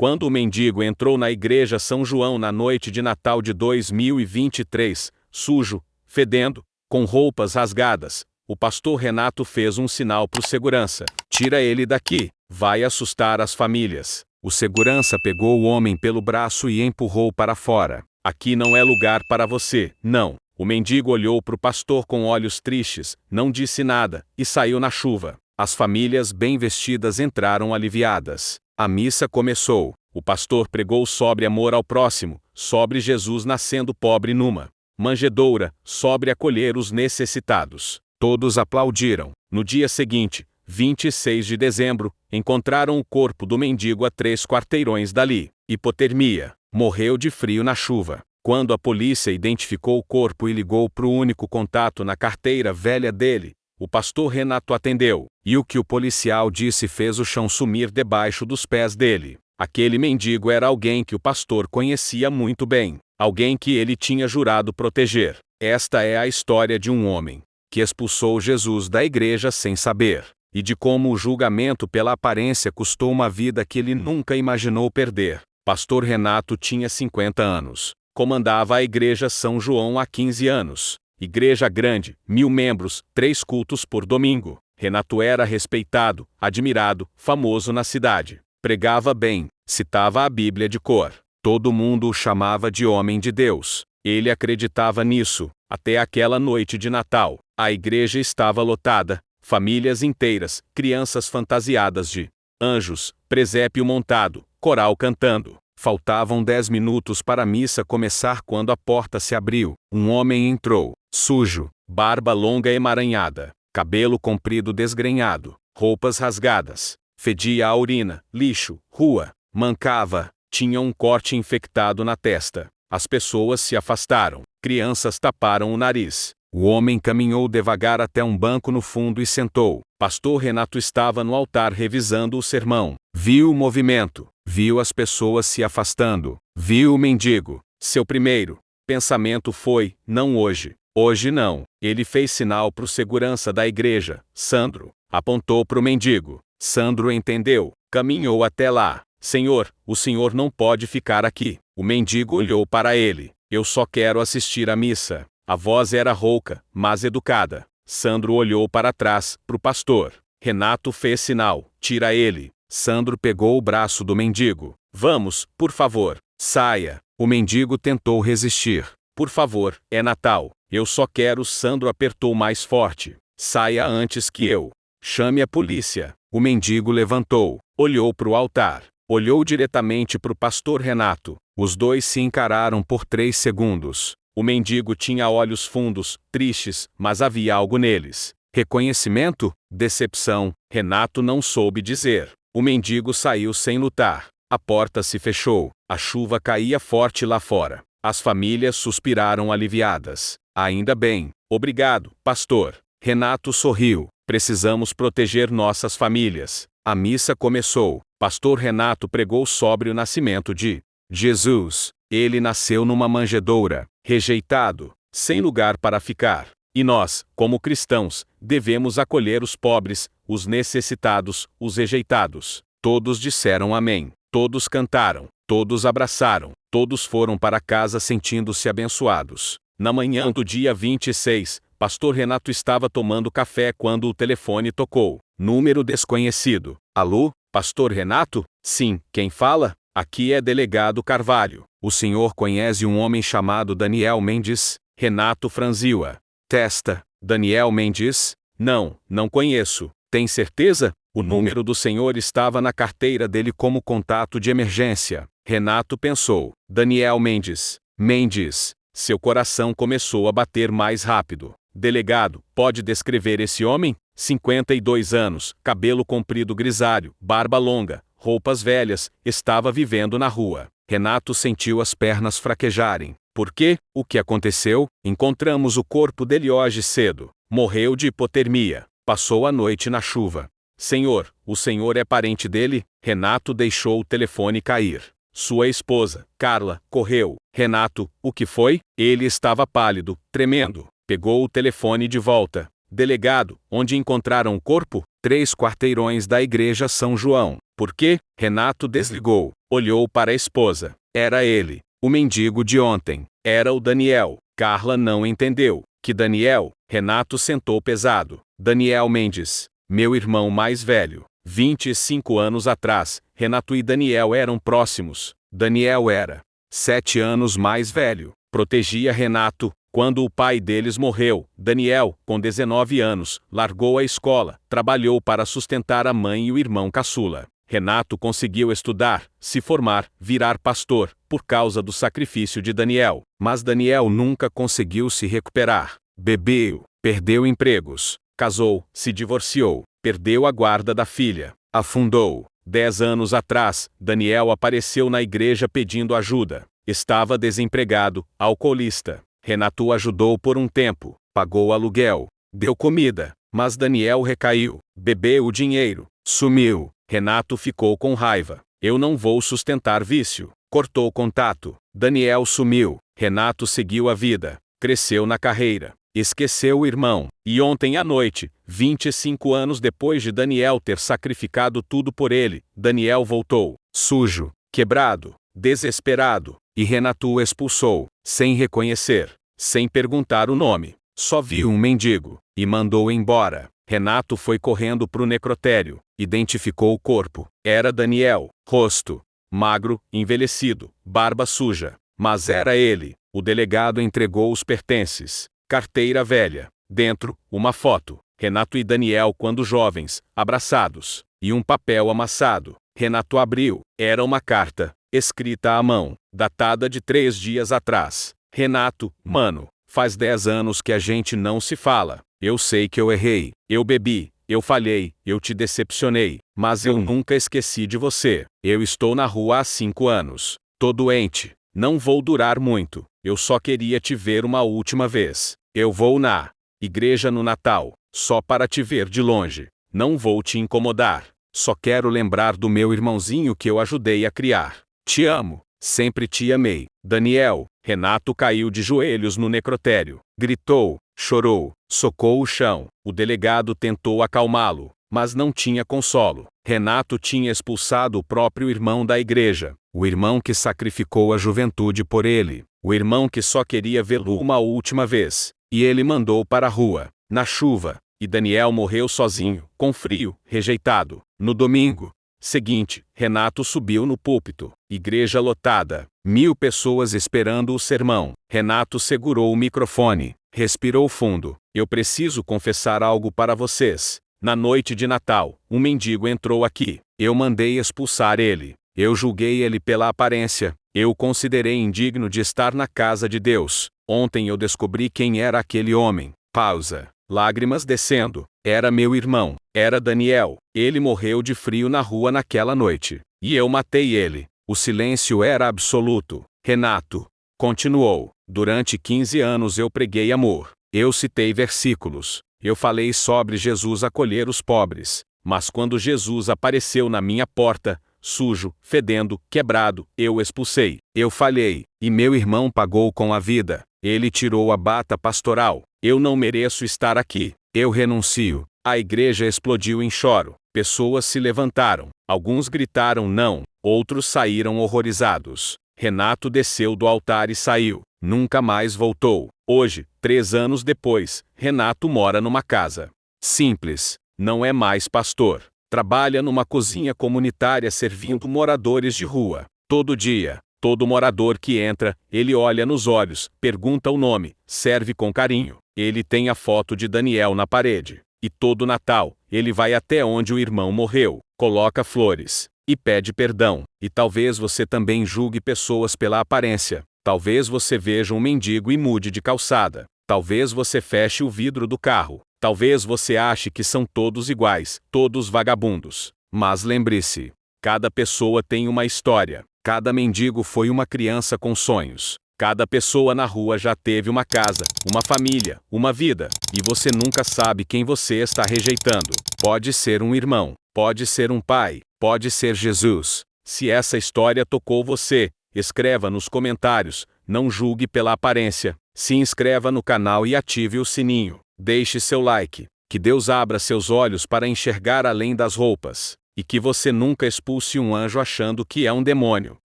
Quando o mendigo entrou na igreja São João na noite de Natal de 2023, sujo, fedendo, com roupas rasgadas, o pastor Renato fez um sinal pro segurança: tira ele daqui, vai assustar as famílias. O segurança pegou o homem pelo braço e empurrou para fora. Aqui não é lugar para você, não. O mendigo olhou pro pastor com olhos tristes, não disse nada, e saiu na chuva. As famílias bem vestidas entraram aliviadas. A missa começou. O pastor pregou sobre amor ao próximo, sobre Jesus nascendo pobre numa manjedoura, sobre acolher os necessitados. Todos aplaudiram. No dia seguinte, 26 de dezembro, encontraram o corpo do mendigo a 3 quarteirões dali. Hipotermia. Morreu de frio na chuva. Quando a polícia identificou o corpo e ligou para o único contato na carteira velha dele, o pastor Renato atendeu, e o que o policial disse fez o chão sumir debaixo dos pés dele. Aquele mendigo era alguém que o pastor conhecia muito bem, alguém que ele tinha jurado proteger. Esta é a história de um homem que expulsou Jesus da igreja sem saber, e de como o julgamento pela aparência custou uma vida que ele nunca imaginou perder. Pastor Renato tinha 50 anos. Comandava a igreja São João há 15 anos. Igreja grande, 1000 membros, 3 cultos por domingo. Renato era respeitado, admirado, famoso na cidade. Pregava bem, citava a Bíblia de cor. Todo mundo o chamava de homem de Deus. Ele acreditava nisso, até aquela noite de Natal. A igreja estava lotada, famílias inteiras, crianças fantasiadas de anjos, presépio montado, coral cantando. Faltavam 10 minutos para a missa começar quando a porta se abriu. Um homem entrou, sujo, barba longa emaranhada, cabelo comprido desgrenhado, roupas rasgadas. Fedia a urina, lixo, rua, mancava, tinha um corte infectado na testa. As pessoas se afastaram, crianças taparam o nariz. O homem caminhou devagar até um banco no fundo e sentou. Pastor Renato estava no altar revisando o sermão. Viu o movimento, viu as pessoas se afastando, viu o mendigo. Seu primeiro pensamento foi: não hoje, hoje não. Ele fez sinal para o segurança da igreja, Sandro. Apontou para o mendigo. Sandro entendeu, caminhou até lá. Senhor, o senhor não pode ficar aqui. O mendigo olhou para ele. Eu só quero assistir à missa. A voz era rouca, mas educada. Sandro olhou para trás, para o pastor. Renato fez sinal: tira ele. Sandro pegou o braço do mendigo. Vamos, por favor, saia. O mendigo tentou resistir. Por favor, é Natal. Eu só quero. Sandro apertou mais forte. Saia antes que eu chame a polícia. O mendigo levantou, olhou para o altar, olhou diretamente para o pastor Renato. Os dois se encararam por 3 segundos. O mendigo tinha olhos fundos, tristes, mas havia algo neles. Reconhecimento? Decepção? Renato não soube dizer. O mendigo saiu sem lutar. A porta se fechou. A chuva caía forte lá fora. As famílias suspiraram aliviadas. Ainda bem. Obrigado, pastor. Renato sorriu. Precisamos proteger nossas famílias. A missa começou. Pastor Renato pregou sobre o nascimento de Jesus. Ele nasceu numa manjedoura, rejeitado, sem lugar para ficar. E nós, como cristãos, devemos acolher os pobres, os necessitados, os rejeitados. Todos disseram amém. Todos cantaram. Todos abraçaram. Todos foram para casa sentindo-se abençoados. Na manhã do dia 26, pastor Renato estava tomando café quando o telefone tocou. Número desconhecido. Alô, pastor Renato? Sim, quem fala? Aqui é delegado Carvalho. O senhor conhece um homem chamado Daniel Mendes? Renato franziu a testa. Daniel Mendes? Não, não conheço. Tem certeza? O número do senhor estava na carteira dele como contato de emergência. Renato pensou. Daniel Mendes. Mendes. Seu coração começou a bater mais rápido. Delegado, pode descrever esse homem? 52 anos, cabelo comprido grisalho, barba longa, roupas velhas, estava vivendo na rua. Renato sentiu as pernas fraquejarem. Por quê? O que aconteceu? Encontramos o corpo dele hoje cedo. Morreu de hipotermia. Passou a noite na chuva. Senhor, o senhor é parente dele? Renato deixou o telefone cair. Sua esposa, Carla, correu. Renato, o que foi? Ele estava pálido, tremendo. Pegou o telefone de volta. Delegado, onde encontraram o corpo? 3 quarteirões da igreja São João. Por quê? Renato desligou, olhou para a esposa. Era ele, o mendigo de ontem. Era o Daniel. Carla não entendeu. Que Daniel? Renato sentou pesado. Daniel Mendes, meu irmão mais velho. 25 anos atrás, Renato e Daniel eram próximos. Daniel era 7 anos mais velho. Protegia Renato. Quando o pai deles morreu, Daniel, com 19 anos, largou a escola, trabalhou para sustentar a mãe e o irmão caçula. Renato conseguiu estudar, se formar, virar pastor, por causa do sacrifício de Daniel. Mas Daniel nunca conseguiu se recuperar. Bebeu, perdeu empregos, casou, se divorciou, perdeu a guarda da filha, afundou. 10 anos atrás, Daniel apareceu na igreja pedindo ajuda. Estava desempregado, alcoolista. Renato ajudou por um tempo, pagou aluguel, deu comida, mas Daniel recaiu, bebeu o dinheiro, sumiu. Renato ficou com raiva. Eu não vou sustentar vício. Cortou contato. Daniel sumiu. Renato seguiu a vida, cresceu na carreira, esqueceu o irmão. E ontem à noite, 25 anos depois de Daniel ter sacrificado tudo por ele, Daniel voltou, sujo, quebrado, desesperado, e Renato o expulsou, sem reconhecer, sem perguntar o nome. Só viu um mendigo, e mandou embora. Renato foi correndo para o necrotério, identificou o corpo. Era Daniel, rosto magro, envelhecido, barba suja. Mas era ele. O delegado entregou os pertences. Carteira velha. Dentro, uma foto. Renato e Daniel quando jovens, abraçados. E um papel amassado. Renato abriu. Era uma carta, escrita à mão, datada de 3 dias atrás. Renato, mano, faz 10 anos que a gente não se fala. Eu sei que eu errei, eu bebi, eu falhei, eu te decepcionei, mas eu nunca esqueci de você. Eu estou na rua há 5 anos. Tô doente, não vou durar muito. Eu só queria te ver uma última vez. Eu vou na igreja no Natal, só para te ver de longe. Não vou te incomodar. Só quero lembrar do meu irmãozinho que eu ajudei a criar. Te amo, sempre te amei. Daniel. Renato caiu de joelhos no necrotério. Gritou, chorou, socou o chão. O delegado tentou acalmá-lo, mas não tinha consolo. Renato tinha expulsado o próprio irmão da igreja, o irmão que sacrificou a juventude por ele, o irmão que só queria vê-lo uma última vez. E ele mandou para a rua, na chuva, e Daniel morreu sozinho, com frio, rejeitado. No domingo seguinte, Renato subiu no púlpito. Igreja lotada, 1000 pessoas esperando o sermão. Renato segurou o microfone, respirou fundo. Eu preciso confessar algo para vocês. Na noite de Natal, um mendigo entrou aqui. Eu mandei expulsar ele. Eu julguei ele pela aparência. Eu o considerei indigno de estar na casa de Deus. Ontem eu descobri quem era aquele homem. Pausa. Lágrimas descendo. Era meu irmão. Era Daniel. Ele morreu de frio na rua naquela noite. E eu matei ele. O silêncio era absoluto. Renato continuou. Durante 15 anos eu preguei amor. Eu citei versículos. Eu falei sobre Jesus acolher os pobres. Mas quando Jesus apareceu na minha porta, sujo, fedendo, quebrado, eu o expulsei. Eu falhei. E meu irmão pagou com a vida. Ele tirou a bata pastoral. Eu não mereço estar aqui. Eu renuncio. A igreja explodiu em choro. Pessoas se levantaram. Alguns gritaram não. Outros saíram horrorizados. Renato desceu do altar e saiu. Nunca mais voltou. Hoje, 3 anos depois, Renato mora numa casa simples. Não é mais pastor. Trabalha numa cozinha comunitária servindo moradores de rua. Todo dia. Todo morador que entra, ele olha nos olhos, pergunta o nome, serve com carinho. Ele tem a foto de Daniel na parede. E todo Natal, ele vai até onde o irmão morreu, coloca flores e pede perdão. E talvez você também julgue pessoas pela aparência. Talvez você veja um mendigo e mude de calçada. Talvez você feche o vidro do carro. Talvez você ache que são todos iguais, todos vagabundos. Mas lembre-se, cada pessoa tem uma história. Cada mendigo foi uma criança com sonhos. Cada pessoa na rua já teve uma casa, uma família, uma vida. E você nunca sabe quem você está rejeitando. Pode ser um irmão, pode ser um pai, pode ser Jesus. Se essa história tocou você, escreva nos comentários. Não julgue pela aparência. Se inscreva no canal e ative o sininho. Deixe seu like. Que Deus abra seus olhos para enxergar além das roupas. E que você nunca expulse um anjo achando que é um demônio.